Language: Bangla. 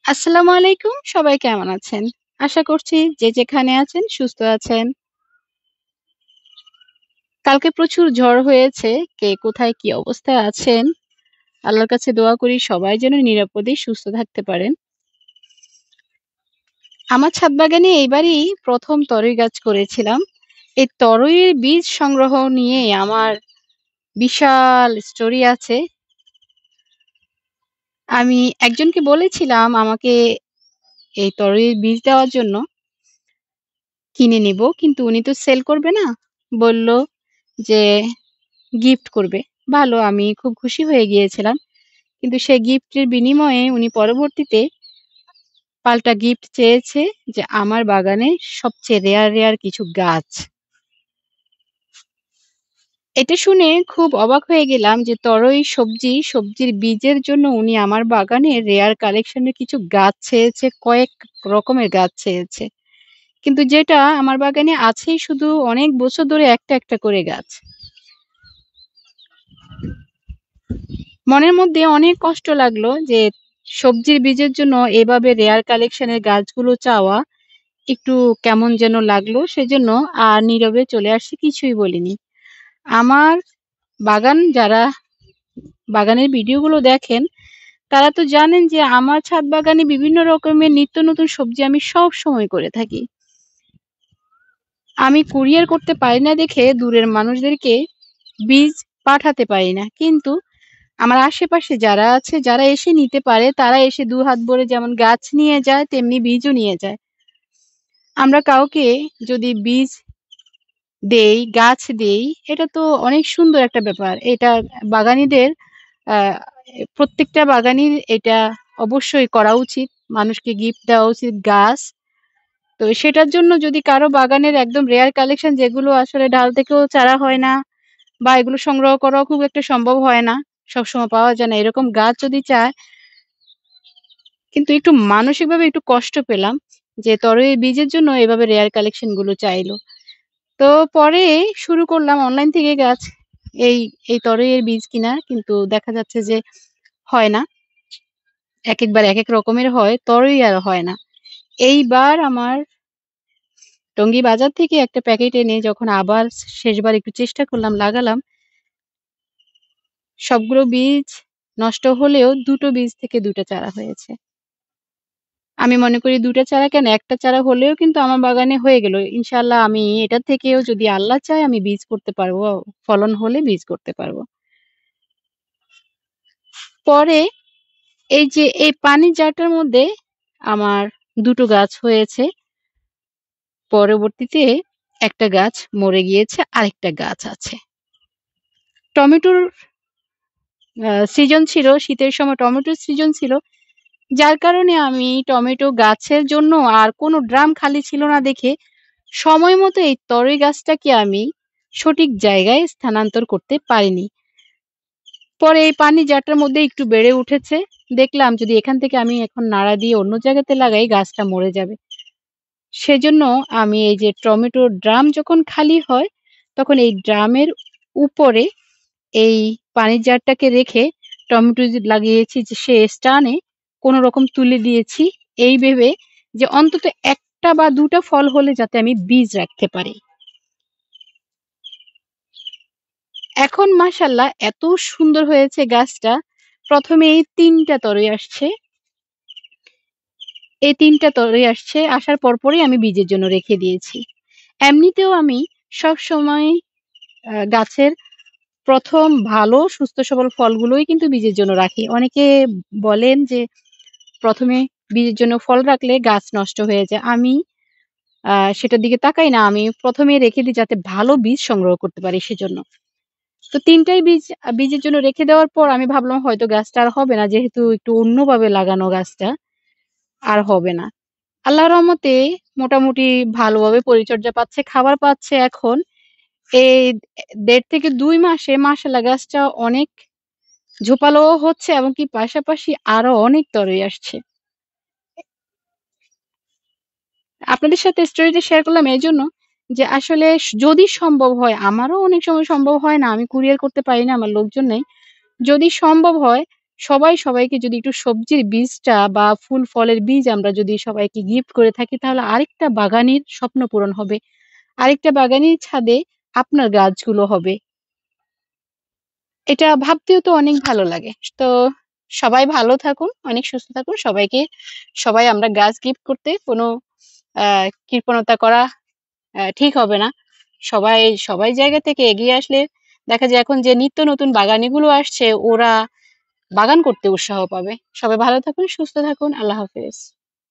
আসসালামু আলাইকুম। সবাই কেমন আছেন? আশা করছি যে যেখানে আছেন সুস্থ আছেন। কালকে প্রচুর ঝড় হয়েছে। কে কোথায় কি অবস্থায় আছেন? আল্লাহর কাছে দোয়া করি সবাই যেন নিরাপদে সুস্থ থাকতে পারেন। আমার ছাদ বাগানে এইবারই ১ম তরই গাছ করেছিলাম। এই তরইয়ের বীজ সংগ্রহ নিয়ে আমার বিশাল স্টোরি আছে। আমি একজনকে বলেছিলাম আমাকে এই তরইয়ের বীজ দেওয়ার জন্য কিনে নিব। কিন্তু উনি তো সেল করবে না। বলল যে গিফট করবে। ভালো, আমি খুব খুশি হয়ে গিয়েছিলাম। কিন্তু সেই গিফটের বিনিময়ে উনি পরবর্তীতে পাল্টা গিফট চেয়েছে যে আমার বাগানে সবচেয়ে রেয়ার কিছু গাছ। এটা শুনে খুব অবাক হয়ে গেলাম যে তরই সবজির বীজের জন্য উনি আমার বাগানে রেয়ার কালেকশন এর কিছু গাছ চেয়েছে, কয়েক রকমের গাছ চেয়েছে। কিন্তু যেটা আমার বাগানে আছেই শুধু অনেক বছর ধরে একটা করে গাছ। মনের মধ্যে অনেক কষ্ট লাগলো যে সবজির বীজের জন্য এভাবে রেয়ার কালেকশনের গাছগুলো চাওয়া একটু কেমন যেন লাগলো। সেজন্য আর নীরবে চলে আসছি, কিছুই বলিনি। আমার যারা বাগানের ভিডিওগুলো দেখেন তারা তো জানেন যে আমার ছাদ বাগানে বিভিন্ন রকমের নিত্য নতুন সবজি আমি সবসময় করে থাকি। আমি কুরিয়ার করতে পারি না দেখে দূরের মানুষদেরকে বীজ পাঠাতে পারি না। কিন্তু আমার আশেপাশে যারা আছে, যারা এসে নিতে পারে, তারা এসে ২ হাত ভরে যেমন গাছ নিয়ে যায়, তেমনি বীজও নিয়ে যায়। আমরা কাউকে যদি বীজ দেই, গাছ দেই, এটা তো অনেক সুন্দর একটা ব্যাপার। এটা বাগানীদের আ প্রত্যেকটা বাগানীর এটা অবশ্যই করা উচিত। মানুষকে গিফট দেওয়া উচিত গাছ। তো সেটার জন্য যদি কারো বাগানের একদম রেয়ার কালেকশন যেগুলো আসলে ডাল থেকেও চারা হয় না বা এগুলো সংগ্রহ করাও খুব একটা সম্ভব হয় না, সবসময় পাওয়া যায় না। এরকম গাছ যদি চায়, কিন্তু একটু মানসিকভাবে একটু কষ্ট পেলাম যে তরই বীজের জন্য এভাবে রেয়ার কালেকশন গুলো চাইলো। তো পরে শুরু করলাম অনলাইন থেকে গাছ এই এই তরইয়ের বীজ কিনা, কিন্তু দেখা যাচ্ছে যে হয় না। একেকবার একেক রকমের হয়, তরই আর হয় না। এইবার আমার টঙ্গী বাজার থেকে একটা প্যাকেট এনে যখন আবার শেষবার একটু চেষ্টা করলাম, লাগালাম, সবগুলো বীজ নষ্ট হলেও ২ টো বীজ থেকে ২ টা চারা হয়েছে। আমি মনে করি ২ টা চারা কেন, ১ টা চারা হলেও কিন্তু আমার বাগানে হয়ে গেল। ইনশাআল্লাহ আমি এটা থেকেও যদি আল্লাহ চায় আমি বীজ করতে পারবো। ফলন হলে বীজ করতে পারবো। পরে এই যে এই পানির জারটার মধ্যে আমার ২ টো গাছ হয়েছে। পরবর্তীতে একটা গাছ মরে গিয়েছে, আরেকটা গাছ আছে। টমেটোর সিজন ছিল, শীতের সময় টমেটোর সিজন ছিল। যার কারণে আমি টমেটো গাছের জন্য আর কোনো ড্রাম খালি ছিল না দেখে সময় মতো এই তরই গাছটাকে আমি সঠিক জায়গায় স্থানান্তর করতে পারিনি। পরে এই পানির জারটার মধ্যে একটু বেড়ে উঠেছে। দেখলাম যদি এখান থেকে আমি এখন নাড়া দিয়ে অন্য জায়গাতে লাগাই গাছটা মরে যাবে। সেজন্য আমি এই যে টমেটোর ড্রাম যখন খালি হয় তখন এই ড্রামের উপরে এই পানির জারটাকে রেখে টমেটো যে লাগিয়েছি যে সে স্টানে কোনো রকম তুলে দিয়েছি এই ভেবে যে অন্তত ১ টা বা ২ টা ফল হলে যাতে আমি বীজ রাখতে পারি। এখন মাশাআল্লাহ এত সুন্দর হয়েছে গাছটা। ১ম এই ৩ টা তরই আসছে। এই ৩ টা তরই আসছে। আসার পরপরই আমি বীজের জন্য রেখে দিয়েছি। এমনিতেও আমি সবসময় গাছের ১ম ভালো সুস্থ সবল ফলগুলোই কিন্তু বীজের জন্য রাখি। অনেকে বলেন যে ১ম এ বীজের জন্য ফল রাখলে গাছ নষ্ট হয়ে যায়। আমি সেটার দিকে তাকাই না। আমি ১ম এই রেখে দিই যাতে ভালো বীজ সংগ্রহ করতে পারি সেজন্য। তো ৩ টাই বীজের জন্য রেখে দেওয়ার পর আমি ভাবলাম হয়তো গাছটা আর হবে না। যেহেতু একটু অন্যভাবে লাগানো গাছটা, আর হবে না। আল্লাহর রহমতে মোটামুটি ভালোভাবে পরিচর্যা পাচ্ছে, খাবার পাচ্ছে এখন। এই ১.৫ থেকে ২ মাসে মাশাআল্লাহ গাছটা অনেক ঝোপালোও হচ্ছে এবং কি পাশাপাশি আরো অনেক তরই আসছে। আপনাদের সাথে স্টোরিটা শেয়ার করলাম এজন্য যে আসলে যদি সম্ভব হয়, আমারও অনেক সময় সম্ভব হয় না। আমি কুরিয়ার করতে পারি না, আমার লোকজন নেই। যদি সম্ভব হয় সবাই সবাইকে যদি একটু সবজির বীজটা বা ফুল ফলের বীজ আমরা যদি সবাইকে গিফট করে থাকি তাহলে আরেকটা বাগানের স্বপ্ন পূরণ হবে। আরেকটা বাগানের ছাদে আপনার গাছগুলো হবে। এটা ভাবতেও তো অনেক ভালো লাগে। তো সবাই ভালো থাকুন, অনেক সুস্থ থাকুন। সবাই আমরা গাছ গিফট করতে কোনো কৃপণতা করা ঠিক হবে না। সবাই সবাই জায়গা থেকে এগিয়ে আসলে দেখা যায় এখন যে নিত্য নতুন বাগানিগুলো আসছে ওরা বাগান করতে উৎসাহ পাবে। সবাই ভালো থাকুন, সুস্থ থাকুন। আল্লাহ হাফেজ।